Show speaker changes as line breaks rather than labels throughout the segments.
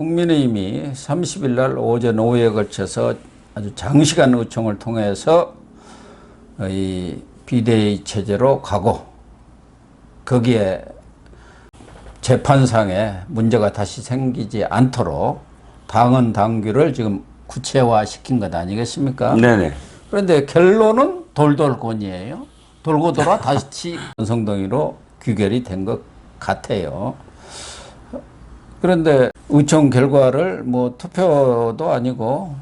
국민의힘이 30일 날 오전 오후에 걸쳐서 아주 장시간 의총을 통해서 이 비대위 체제로 가고 거기에 재판상에 문제가 다시 생기지 않도록 당헌 당규를 지금 구체화시킨 것 아니겠습니까?
네네.
그런데 결론은 돌돌권이에요. 돌고 돌아 다시 권성동의로 귀결이 된 것 같아요. 그런데 의총 결과를 뭐 투표도 아니고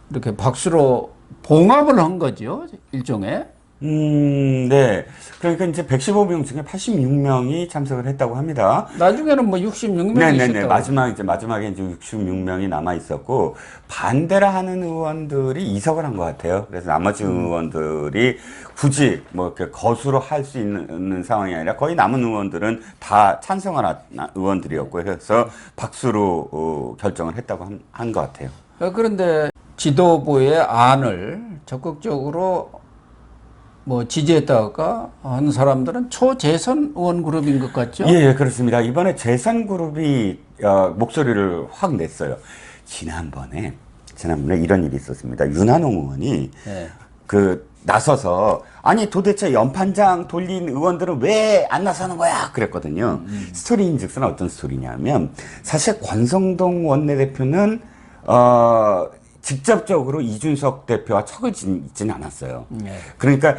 이렇게 박수로 봉합을 한 거죠, 일종의.
네. 그러니까 이제 115명 중에 86명이 참석을 했다고 합니다.
나중에는 뭐 66명이
네네네.
있었다고.
마지막에 이제 66명이 남아 있었고, 반대를 하는 의원들이 이석을 한 것 같아요. 그래서 나머지 의원들이 굳이 뭐 이렇게 거수로 할 수 있는 상황이 아니라 거의 남은 의원들은 다 찬성을 한 의원들이었고, 그래서 박수로 결정을 했다고 한 것 같아요.
그런데 지도부의 안을 적극적으로 뭐 지지했다가 한 사람들은 초재선 의원 그룹인 것 같죠?
예, 그렇습니다. 이번에 재선 그룹이 목소리를 확 냈어요. 지난번에 이런 일이 있었습니다. 윤한홍 의원이
네.
나서서 아니 도대체 연판장 돌린 의원들은 왜 안 나서는 거야? 그랬거든요. 스토리인즉슨 어떤 스토리냐면 사실 권성동 원내대표는 직접적으로 이준석 대표와 척을 짓진 않았어요. 그러니까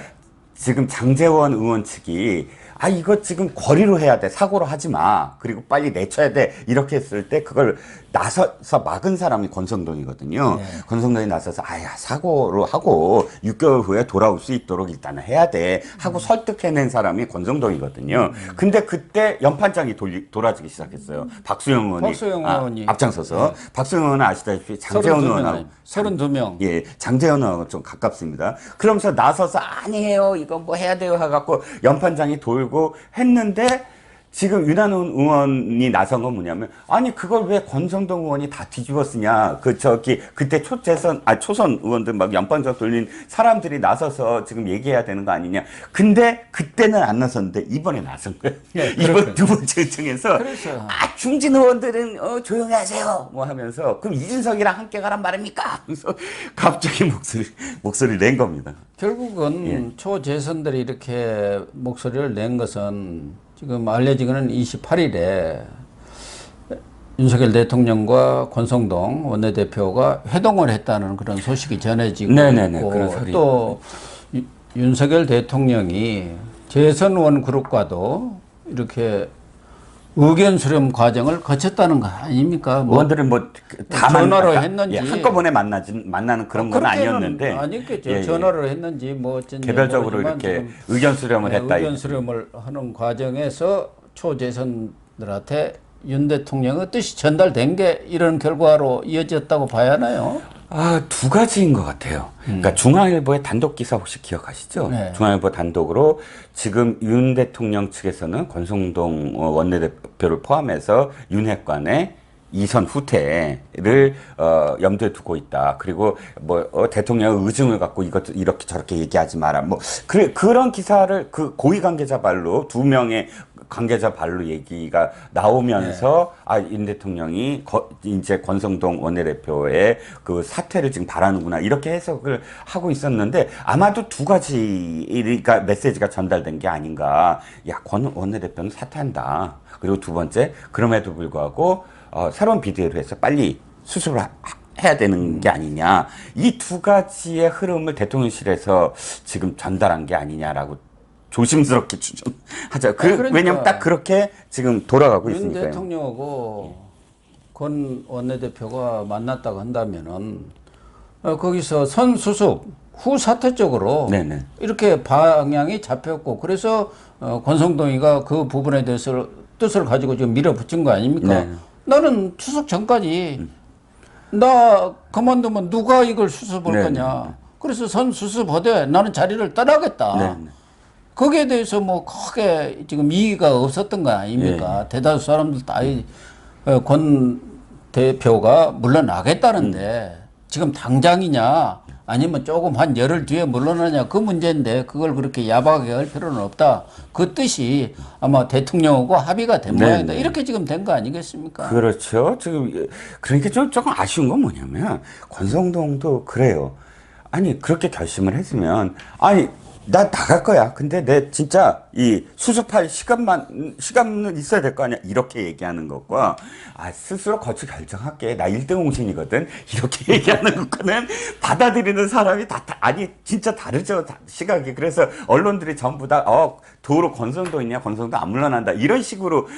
지금 장제원 의원 측이 이거 지금 거리로 해야 돼. 사고로 하지 마. 그리고 빨리 내쳐야 돼. 이렇게 했을 때 그걸 나서서 막은 사람이 권성동이거든요.
네.
권성동이 나서서 사고로 하고 6개월 후에 돌아올 수 있도록 일단은 해야 돼. 하고 설득해낸 사람이 권성동이거든요. 근데 그때 연판장이 돌아지기 시작했어요. 박수영 의원이 앞장서서. 네. 박수영 의원은 아시다시피 장제원 의원하고
32명.
예, 장제원 의원하고 좀 가깝습니다. 그러면서 나서서 아니에요. 이거 뭐 해야 돼요. 해갖고 연판장이 돌고 했는데 지금 윤한홍 의원이 나선 건 뭐냐면 아니 그걸 왜 권성동 의원이 다 뒤집어 쓰냐 그때 초선 의원들 막 연판장 돌린 사람들이 나서서 지금 얘기해야 되는 거 아니냐. 근데 그때는 안 나섰는데 이번에 나선 거예요. 네, 이번 두 번째 의총에서
그렇죠.
중진 의원들은 조용히 하세요 뭐 하면서 그럼 이준석이랑 함께 가란 말입니까? 그래서 갑자기 목소리 낸 겁니다.
결국은 초재선들이 이렇게 목소리를 낸 것은 지금 알려지기는 28일에 윤석열 대통령과 권성동 원내대표가 회동을 했다는 그런 소식이 전해지고 있고 또 윤석열 대통령이 재선 의원 그룹과도 이렇게 의견 수렴 과정을 거쳤다는 거 아닙니까?
의원들은 다
전화로 했는지
한꺼번에 만나는 그런 건 아니었는데
아니겠죠. 전화를 했는지 뭐 어쩐지
개별적으로 이렇게 의견 수렴을 했다.
의견 수렴을 하는 과정에서 초재선들한테 윤 대통령의 뜻이 전달된 게 이런 결과로 이어졌다고 봐야 하나요?
두 가지인 것 같아요. 그러니까 중앙일보의 단독 기사 혹시 기억하시죠? 네. 중앙일보 단독으로 지금 윤 대통령 측에서는 권성동 원내대표를 포함해서 윤핵관의 이선 후퇴를 염두에 두고 있다. 그리고 대통령의 의중을 갖고 이것도 이렇게 저렇게 얘기하지 마라. 그런 기사를 고위 관계자 발로 2명의 관계자 발로 얘기가 나오면서 윤 대통령이 이제 권성동 원내대표의 그 사퇴를 지금 바라는구나 이렇게 해석을 하고 있었는데 아마도 두 가지가 메시지가 전달된 게 아닌가. 권 원내대표는 사퇴한다. 그리고 두 번째 그럼에도 불구하고 새로운 비대위로 해서 빨리 수습을 해야 되는 게 아니냐. 이 두 가지의 흐름을 대통령실에서 지금 전달한 게 아니냐라고 조심스럽게 추정하자. 그러니까 왜냐면 딱 그렇게 지금 돌아가고 있으니까요.
윤 대통령하고 권 원내대표가 만났다고 한다면은 거기서 선수습 후 사퇴 쪽으로 이렇게 방향이 잡혔고 그래서 권성동이가 그 부분에 대해서 뜻을 가지고 지금 밀어붙인 거 아닙니까? 나는 추석 전까지 나 그만두면 누가 이걸 수습할 거냐. 그래서 선수습하되 나는 자리를 떠나겠다. 거기에 대해서 뭐 크게 지금 이의가 없었던 거 아닙니까? 대다수 사람들 다 권 대표가 물러나겠다는데 지금 당장이냐? 아니면 조금 한 열흘 뒤에 물러나냐 그 문제인데 그걸 그렇게 야박하게 할 필요는 없다. 그 뜻이 아마 대통령하고 합의가 된 모양이다. 이렇게 지금 된 거 아니겠습니까?
그렇죠. 지금 그러니까 조금 아쉬운 건 뭐냐면 권성동도 그래요. 아니 그렇게 결심을 했으면 아니 나 나갈 거야. 근데 내 진짜 이 수습할 시간은 있어야 될 거 아니야. 이렇게 얘기하는 것과 스스로 거치 결정할게. 나 1등 홍신이거든. 이렇게 얘기하는 것과는 받아들이는 사람이 아니 진짜 다르죠. 시각이. 그래서 언론들이 전부 다 도로 권성동 있냐? 권성동 안 물러난다. 이런 식으로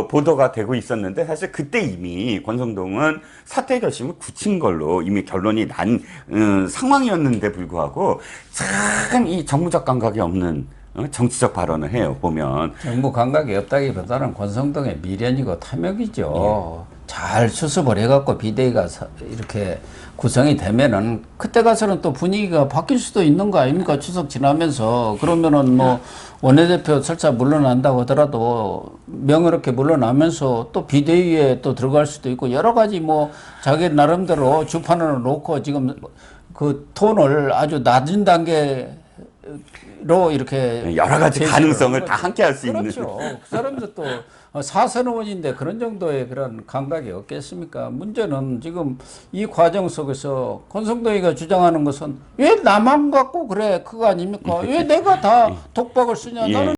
보도가 되고 있었는데 사실 그때 이미 권성동은 사퇴 결심을 굳힌 걸로 이미 결론이 난 상황이었는데 불구하고 참 이 정무적 감각이 없는 정치적 발언을 해요. 보면
정부 감각이 없다기보다는 권성동의 미련이고 탐욕이죠. 잘 수습을 해갖고 비대위가 이렇게 구성이 되면은 그때 가서는 또 분위기가 바뀔 수도 있는 거 아닙니까? 추석 지나면서 그러면은 뭐 원내대표 설사 물러난다고 하더라도 명예롭게 물러나면서 또 비대위에 또 들어갈 수도 있고 여러 가지 뭐 자기 나름대로 주판을 놓고 지금 그 톤을 아주 낮은 단계로 이렇게
여러 가지 가능성을 다 함께 할 수 있는.
그렇죠. 그 사람도 또 사선 의원인데 그런 정도의 그런 감각이 없겠습니까? 문제는 지금 이 과정 속에서 권성동이가 주장하는 것은 왜 나만 갖고 그래? 그거 아닙니까? 왜 내가 다 독박을 쓰냐? 나는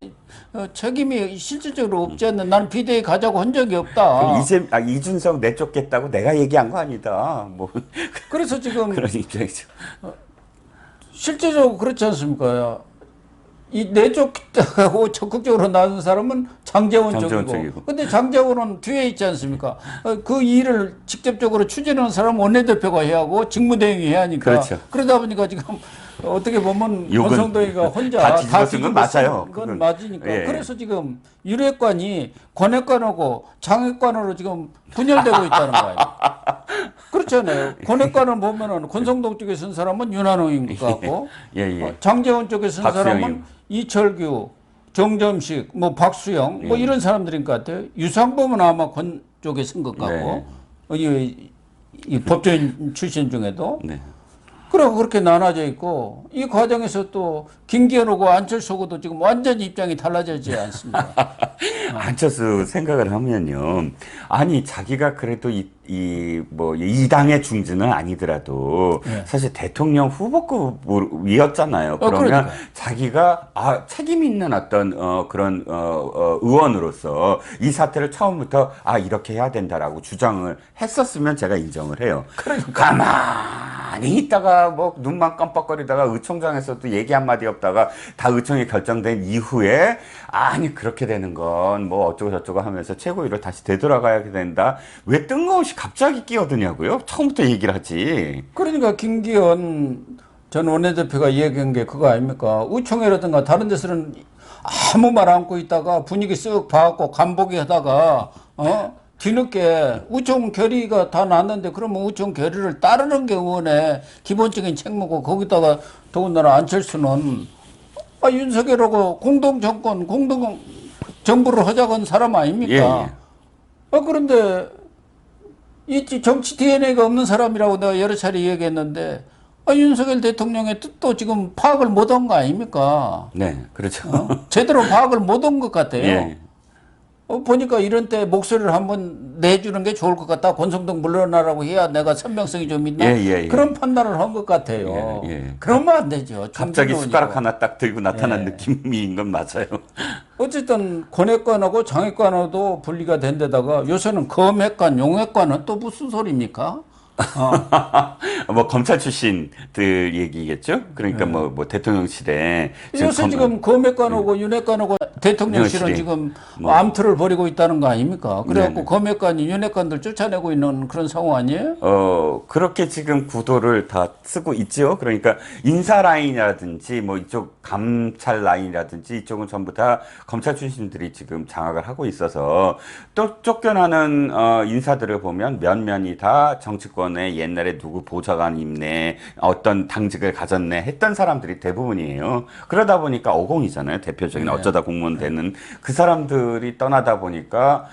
책임이 실질적으로 없지 않는 나는 비대위 가자고 한 적이 없다.
이준석 내쫓겠다고 내가 얘기한 거 아니다. 뭐
그래서 지금
그런 입장이죠.
실제적으로 그렇지 않습니까? 이 내쫓하고 적극적으로 나선 사람은 장제원 쪽이고. 근데 장제원은 뒤에 있지 않습니까? 그 일을 직접적으로 추진하는 사람은 원내대표가 해야 하고 직무대행이 해야 하니까.
그렇죠.
그러다 보니까 지금 어떻게 보면 권성동이가 혼자
다 뒤집어 쓴 건 맞아요.
그건 맞으니까.
예.
그래서 지금 윤핵관이 권핵관하고 장핵관으로 지금 분열되고 있다는 거예요. 그렇잖아요. 권핵관을 보면은 권성동 쪽에 쓴 사람은 윤한홍인 것 같고, 장제원 쪽에 쓴 사람은 이철규, 정점식, 뭐 박수영, 뭐 이런 사람들인 것 같아요. 유상범은 아마 권 쪽에 쓴 것 같고, 이 법조인 출신 중에도. 그리고 그렇게 나눠져 있고 이 과정에서 또 김기현하고 안철수하고도 지금 완전히 입장이 달라지지 않습니다.
안철수 생각을 하면요. 아니 자기가 그래도 이 당의 중진은 아니더라도 사실 대통령 후보급이었잖아요. 그러면
그러니까.
자기가 책임 있는 어떤 그런 의원으로서 이 사태를 처음부터 이렇게 해야 된다라고 주장을 했었으면 제가 인정을 해요.
그러니까.
가만히 있다가 뭐 눈만 깜빡거리다가 의총장에서도 얘기 한마디 없다가 다 의총이 결정된 이후에 아니 그렇게 되는 건 뭐 어쩌고 저쩌고 하면서 최고위로 다시 되돌아가야 된다. 왜 뜬금없이 갑자기 끼어드냐고요? 처음부터 얘기를 하지.
그러니까 김기현 전 원내대표가 얘기한 게 그거 아닙니까? 의총회라든가 다른 데서는 아무 말 안고 있다가 분위기 쓱 봐갖고 간보기 하다가 뒤늦게 의총 결의가 다 났는데 그러면 의총 결의를 따르는 게 의원의 기본적인 책무고 거기다가 더군다나 안철수는 윤석열하고 공동정권, 공동정부를 하자고 한 사람 아닙니까? 그런데 이 정치 DNA가 없는 사람이라고 내가 여러 차례 얘기했는데 윤석열 대통령의 뜻도 지금 파악을 못한 거 아닙니까?
네, 그렇죠.
제대로 파악을 못한 것 같아요. 보니까 이런 때 목소리를 한번 내주는 게 좋을 것 같다. 권성동 물러나라고 해야 내가 선명성이 좀 있나? 그런 판단을 한 것 같아요. 그러면 안 되죠.
갑자기 숟가락 하나 딱 들고 나타난 느낌인 건 맞아요.
어쨌든 권핵관하고 장핵관하고도 분리가 된 데다가 요새는 검핵관, 용핵관은 또 무슨 소리입니까?
뭐 검찰 출신들 얘기겠죠. 그러니까 뭐 대통령실에
요새 지금 검핵관하고 윤핵관하고 대통령실은 지금 암투를 벌이고 있다는 거 아닙니까? 그래갖고 검핵관이 윤핵관들 쫓아내고 있는 그런 상황 아니에요?
그렇게 지금 구도를 다 쓰고 있죠. 그러니까 인사 라인이라든지 뭐 이쪽 감찰 라인이라든지 이쪽은 전부 다 검찰 출신들이 지금 장악을 하고 있어서 또 쫓겨나는 인사들을 보면 면면이 다 정치권 정권에 옛날에 누구 보좌관 있네, 어떤 당직을 가졌네 했던 사람들이 대부분이에요. 그러다 보니까 어공이잖아요. 대표적인 어쩌다 공무원 되는 그 사람들이 떠나다 보니까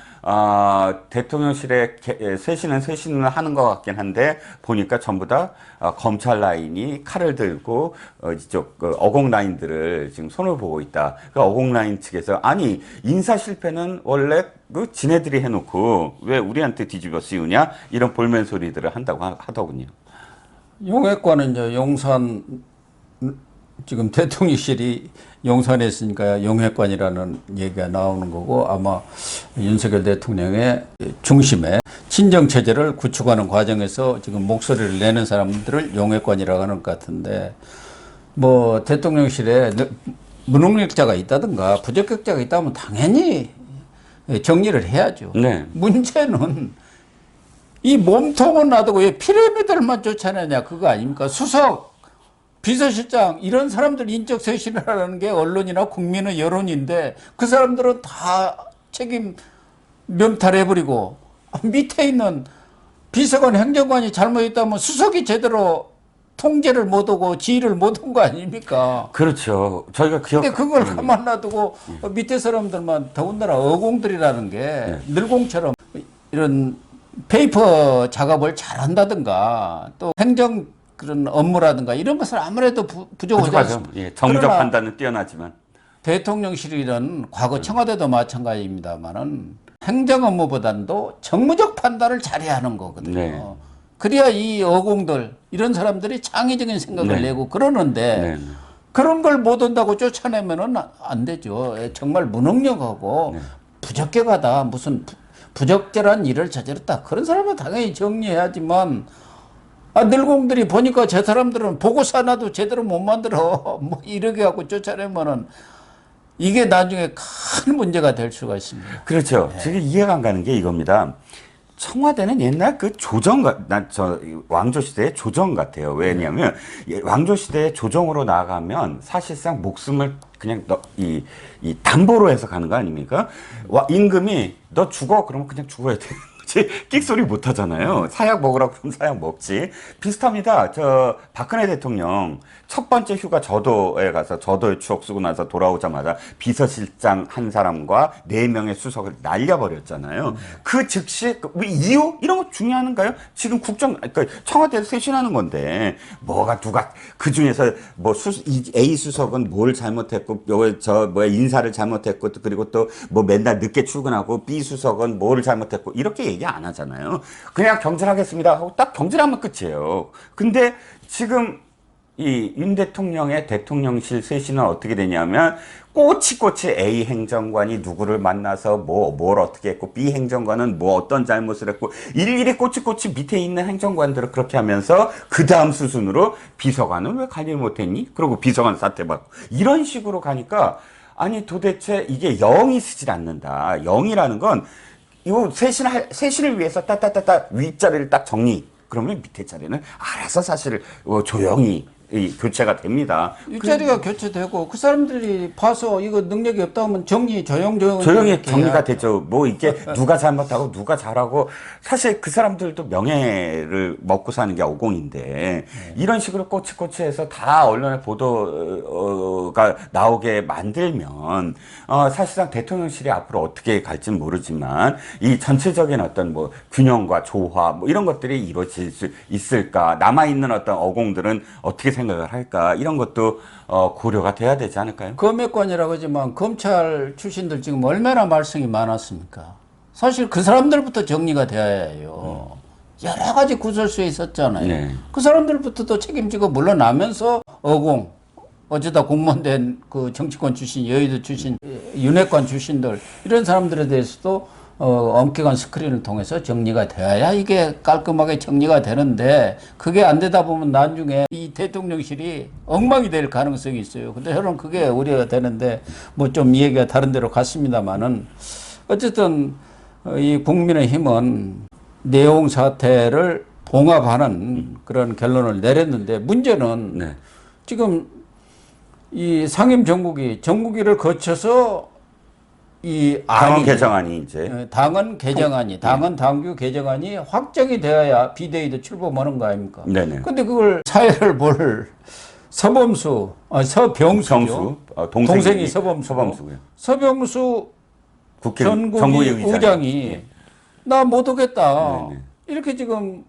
대통령실에 쇄신은 하는 것 같긴 한데 보니까 전부 다 검찰 라인이 칼을 들고 이쪽 어공 라인들을 지금 손을 보고 있다. 그 어공 라인 측에서 아니 인사 실패는 원래 그 지네들이 해놓고 왜 우리한테 뒤집어 씌우냐 이런 볼멘 소리들을 한다고 하더군요.
용해과는 이제 용산 지금 대통령실이 용산에 있으니까 용해관이라는 얘기가 나오는 거고 아마 윤석열 대통령의 중심에 친정체제를 구축하는 과정에서 지금 목소리를 내는 사람들을 용해관이라고 하는 것 같은데 뭐 대통령실에 무능력자가 있다든가 부적격자가 있다면 당연히 정리를 해야죠.
네.
문제는 이 몸통은 놔두고 왜 피라미드만 쫓아내냐 그거 아닙니까? 수석 비서실장 이런 사람들 인적 쇄신을 하라는 게 언론이나 국민의 여론인데 그 사람들은 다 책임 면탈해버리고 밑에 있는 비서관 행정관이 잘못했다면 수석이 제대로 통제를 못하고 지휘를 못한 거 아닙니까?
그렇죠. 저희가
근데 그걸 가만 놔두고 밑에 사람들만 더군다나 어공들이라는 게 늘공처럼 이런 페이퍼 작업을 잘한다든가 또 행정 그런 업무라든가 이런 것을 아무래도 부족하지 않습니까?
예, 정무적 판단은 뛰어나지만
대통령실이든 과거 청와대도 마찬가지입니다만은 행정 업무보다도 정무적 판단을 잘해야 하는 거거든요.
네.
그래야 이 어공들 이런 사람들이 창의적인 생각을 내고 그러는데 그런 걸 못 한다고 쫓아내면은 안 되죠. 정말 무능력하고 부적격하다 무슨 부적절한 일을 저질렀다 그런 사람은 당연히 정리해야지만 늘공들이 보니까 저 사람들은 보고서 하나도 제대로 못 만들어 뭐 이렇게 갖고 쫓아내면은 이게 나중에 큰 문제가 될 수가 있습니다.
그렇죠. 지금 이해가 안 가는 게 이겁니다. 청와대는 옛날 그 왕조 시대의 조정 같아요. 왜냐하면 왕조 시대의 조정으로 나가면 사실상 목숨을 그냥 이 담보로 해서 가는 거 아닙니까? 임금이 너 죽어 그러면 그냥 죽어야 돼. 끽소리 못 하잖아요. 사약 먹으라고 그러면 사약 먹지. 비슷합니다. 박근혜 대통령 첫 번째 휴가 저도에 가서 저도의 추억 쓰고 나서 돌아오자마자 비서실장 한 사람과 4명의 수석을 날려버렸잖아요. 그 즉시 이유? 이런 거 중요한가요? 지금 그러니까 청와대에서 쇄신하는 건데 누가 그 중에서 A 수석은 뭘 잘못했고 인사를 잘못했고 그리고 또 맨날 늦게 출근하고 B 수석은 뭘 잘못했고 이렇게 얘기 안 하잖아요. 그냥 경질하겠습니다 하고 딱 경질하면 끝이에요. 근데 지금 이 윤 대통령의 대통령실 쇄신은 어떻게 되냐면 꼬치꼬치 A 행정관이 누구를 만나서 뭘 어떻게 했고 B 행정관은 어떤 잘못을 했고 일일이 꼬치꼬치 밑에 있는 행정관들을 그렇게 하면서 그 다음 수순으로 비서관은 왜 관리를 못했니? 그리고 비서관 사퇴받고 이런 식으로 가니까 아니 도대체 이게 영이 쓰질 않는다. 영이라는 건 이거 쇄신을 위해서 따따따따 윗자리를 딱 정리. 그러면 밑에 자리는 알아서 사실 조용히 교체가 됩니다.
윗자리가 교체되고 그 사람들이 봐서 이거 능력이 없다 하면 조용히
정리가 되죠. 이게 누가 잘못하고 누가 잘하고 사실 그 사람들도 명예를 먹고 사는 게 어공인데 이런 식으로 꼬치꼬치해서 다 언론의 보도가 나오게 만들면 사실상 대통령실이 앞으로 어떻게 갈지는 모르지만 이 전체적인 어떤 균형과 조화 이런 것들이 이루어질 수 있을까? 남아있는 어떤 어공들은 어떻게 생각을 할까? 이런 것도 고려가 돼야 되지 않을까요?
검역관이라고 하지만 검찰 출신들 지금 얼마나 말썽이 많았습니까? 사실 그 사람들부터 정리가 돼야 해요. 여러 가지 구설수에 있었잖아요.
네.
그 사람들부터도 책임지고 물러나면서 어공, 어쩌다 공무원 된 그 정치권 출신, 여의도 출신, 윤핵관 출신들 이런 사람들에 대해서도 엄격한 스크린을 통해서 정리가 되어야 이게 깔끔하게 정리가 되는데 그게 안 되다 보면 나중에 이 대통령실이 엉망이 될 가능성이 있어요. 근데 저는 그게 우려가 되는데 좀 이야기가 다른 데로 갔습니다만은 어쨌든 이 국민의힘은 내용 사태를 봉합하는 그런 결론을 내렸는데 문제는 지금 이 상임 정국위를 거쳐서 이
당헌 개정안이 이제
당헌 개정안이 당헌 당규 개정안이 확정이 되어야 비대위도 출범하는 거 아닙니까?
네네.
근데 그걸 사회를 볼 서범수, 서병수죠. 동생이
서범수고요.
서병수
국회
전국위 의장이
네.
나 못 오겠다.
네네.
이렇게 지금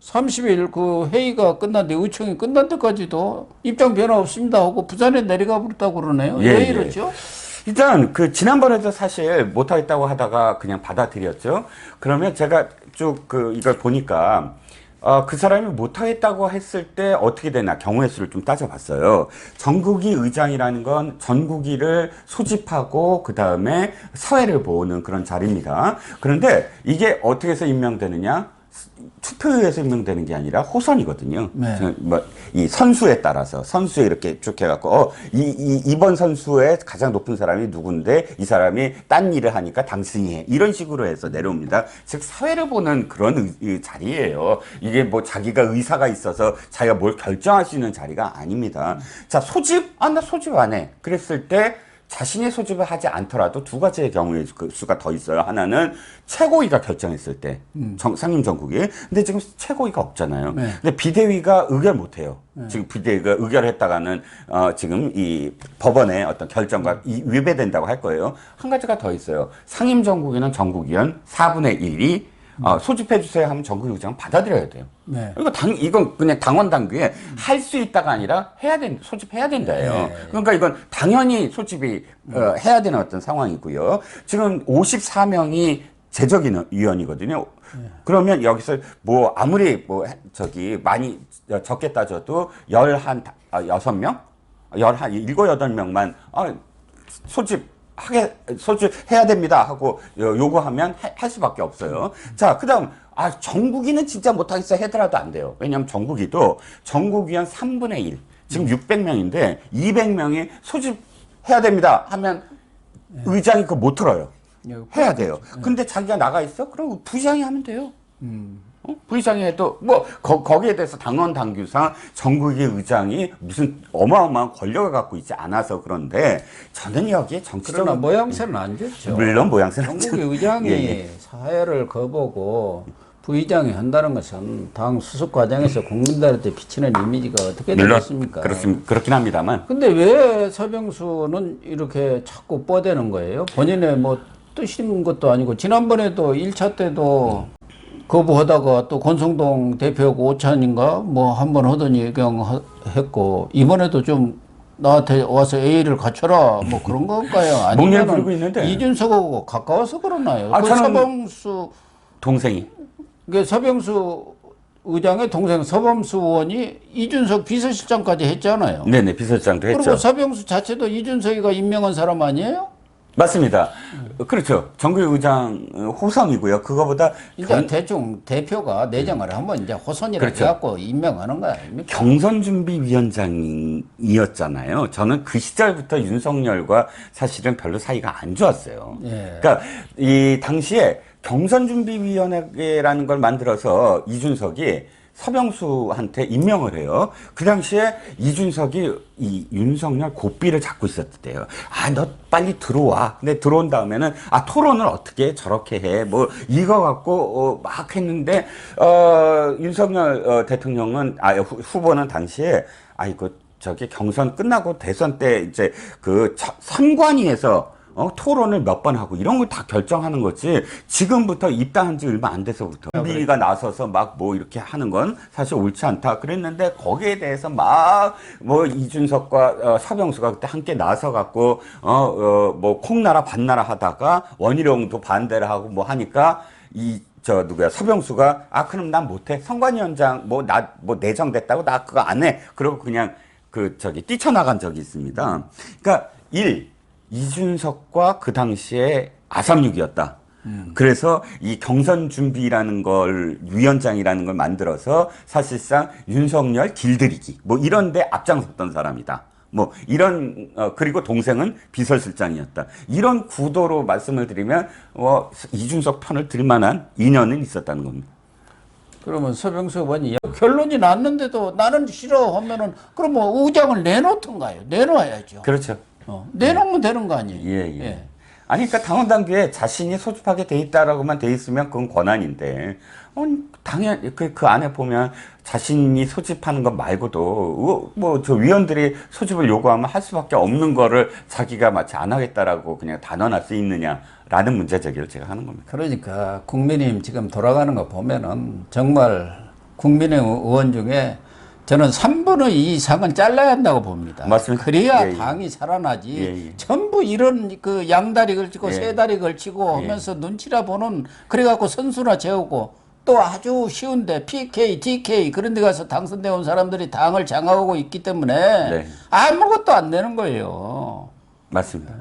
30일 그 회의가 끝났는데 의총이 끝날 때까지도 입장 변화 없습니다 하고 부산에 내려가 버렸다고 그러네요.
예,
왜
예.
이러죠?
일단 그 지난번에도 사실 못하겠다고 하다가 그냥 받아들였죠. 그러면 제가 쭉 그 이걸 보니까 그 사람이 못하겠다고 했을 때 어떻게 되나 경우의 수를 좀 따져봤어요. 전국위 의장이라는 건 전국위를 소집하고 그 다음에 사회를 보는 그런 자리입니다. 그런데 이게 어떻게 해서 임명되느냐? 투표에서 임명되는 게 아니라 호선이거든요.
네.
이 선수에 따라서 선수에 이렇게 쭉 해갖고 이번 선수의 가장 높은 사람이 누군데 이 사람이 딴 일을 하니까 당신이 해 이런 식으로 해서 내려옵니다. 즉 사회를 보는 그런 자리예요. 이게 뭐 자기가 의사가 있어서 자기가 뭘 결정할 수 있는 자리가 아닙니다. 자 소집 나 소집 안 해. 그랬을 때. 자신이 소집을 하지 않더라도 두 가지의 경우의 수가 더 있어요. 하나는 최고위가 결정했을 때, 상임정국이. 근데 지금 최고위가 없잖아요.
네.
근데 비대위가 의결 못 해요. 지금 비대위가 의결했다가는, 지금 이 법원의 어떤 결정과 위배된다고 할 거예요. 한 가지가 더 있어요. 상임정국위는 전국위원 4분의 1이 소집해주세요 하면 전국위 의장은 받아들여야 돼요.
네.
이건 그냥 당원 당규에 할 수 있다가 아니라 소집해야 된다예요.
네.
그러니까 이건 당연히 소집이 해야 되는 어떤 상황이고요. 지금 54명이 재적위원이거든요. 그러면 여기서 뭐 아무리 많이 적게 따져도 6명? 7, 8명만 소집해야 됩니다 하고 요구하면 할 수밖에 없어요. 자, 그 다음, 정국위는 진짜 못하겠어 하더라도 안 돼요. 왜냐하면 전국위원 3분의 1, 지금 600명인데 200명이 소집해야 됩니다 하면 의장이 그거 못 들어요. 해야 돼요. 근데 자기가 나가 있어? 그럼 부의장이 하면 돼요. 부의장이 해도 거기에 대해서 당원 당규상 전국위 의장이 무슨 어마어마한 권력을 갖고 있지 않아서 그런데 저는 여기에 정치적으로
그러나 모양새는 안 좋죠.
물론 모양새는 안
전국위
좋죠.
의장이
예.
사회를 거보고 부의장이 한다는 것은 당 수습 과정에서 국민들한테 비치는 이미지가 어떻게
물론
되겠습니까?
그렇긴 합니다만.
근데 왜 서병수는 이렇게 자꾸 뻗대는 거예요? 본인의 뭐 뜻인 것도 아니고 지난번에도 1차 때도 거부하다가 또 권성동 대표하고 오찬인가 뭐 한 번 하더니 예경했고 이번에도 좀 나한테 와서 A를 갖춰라 뭐 그런 건가요?
목례를 부리고
아니면
있는데.
이준석하고 가까워서 그러나요? 그
저는
서범수
동생이
서병수 의장의 동생 서범수 의원이 이준석 비서실장까지 했잖아요.
네네 비서실장도 했죠.
그리고 서병수 자체도 이준석이가 임명한 사람 아니에요?
맞습니다. 그렇죠. 전국위 의장 호선이고요. 그거보다
이제 대충 대표가 내정을 한번 이제 호선이라고
그렇죠.
해갖고 임명하는 거 아닙니까?
경선준비위원장이었잖아요. 저는 그 시절부터 윤석열과 사실은 별로 사이가 안 좋았어요.
예.
그러니까 이 당시에 경선준비위원회라는 걸 만들어서 이준석이 서병수한테 임명을 해요. 그 당시에 이준석이 이 윤석열 고삐를 잡고 있었대요. 너 빨리 들어와. 근데 들어온 다음에는 토론을 어떻게 저렇게 해. 뭐 이거 갖고 막 했는데 윤석열 대통령은 후보는 당시에 저기 경선 끝나고 대선 때 이제 그 선관위에서 토론을 몇 번 하고 이런 걸 다 결정하는 거지 지금부터 입당한 지 얼마 안 돼서부터 준비가 나서서 막 뭐 이렇게 하는 건 사실 옳지 않다 그랬는데 거기에 대해서 막 뭐 이준석과 서병수가 그때 함께 나서 갖고 뭐 콩나라 반나라 하다가 원희룡도 반대를 하고 뭐 하니까 서병수가 그럼 난 못해 선관위원장 뭐 내정됐다고 나 그거 안 해 그러고 그냥 뛰쳐나간 적이 있습니다. 그러니까 이준석과 그 당시에 아삼육이었다. 그래서 이 경선 준비라는 걸 위원장이라는 걸 만들어서 사실상 윤석열 길들이기 뭐 이런 데 앞장섰던 사람이다. 뭐 이런 그리고 동생은 비서실장이었다. 이런 구도로 말씀을 드리면 이준석 편을 들 만한 인연은 있었다는 겁니다.
그러면 서병수 의원이 결론이 났는데도 나는 싫어 하면은 그럼 뭐 의장을 내놓던가요? 내놓아야죠.
그렇죠.
내놓으면 되는 거 아니에요?
예. 아니, 그러니까 당원 당규에 자신이 소집하게 돼 있다라고만 돼 있으면 그건 권한인데, 당연히 그 안에 보면 자신이 소집하는 것 말고도 뭐 저 위원들이 소집을 요구하면 할 수밖에 없는 거를 자기가 마치 안 하겠다라고 그냥 단언할 수 있느냐라는 문제 제기를 제가 하는 겁니다.
그러니까 국민의힘 지금 돌아가는 거 보면은 정말 국민의힘 의원 중에 저는 3분의 2 이상은 잘라야 한다고 봅니다.
맞습니다.
그래야
예, 예.
당이 살아나지.
예, 예.
전부 이런 그 양다리 걸치고
예.
세다리 걸치고
예.
하면서 눈치라 보는 그래갖고 선수나 재우고 또 아주 쉬운데 PK, DK 그런 데 가서 당선되어 온 사람들이 당을 장악하고 있기 때문에
네.
아무것도 안 되는 거예요.
맞습니다.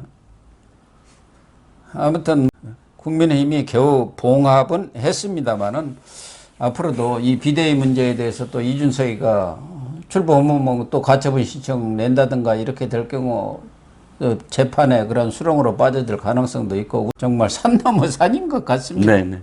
아무튼 국민의힘이 겨우 봉합은 했습니다마는 앞으로도 이 비대위 문제에 대해서 또 이준석이가 출범하면 또 가처분 신청 낸다든가 이렇게 될 경우 재판에 그런 수렁으로 빠져들 가능성도 있고 정말 산 넘어 산인 것 같습니다.
네, 네.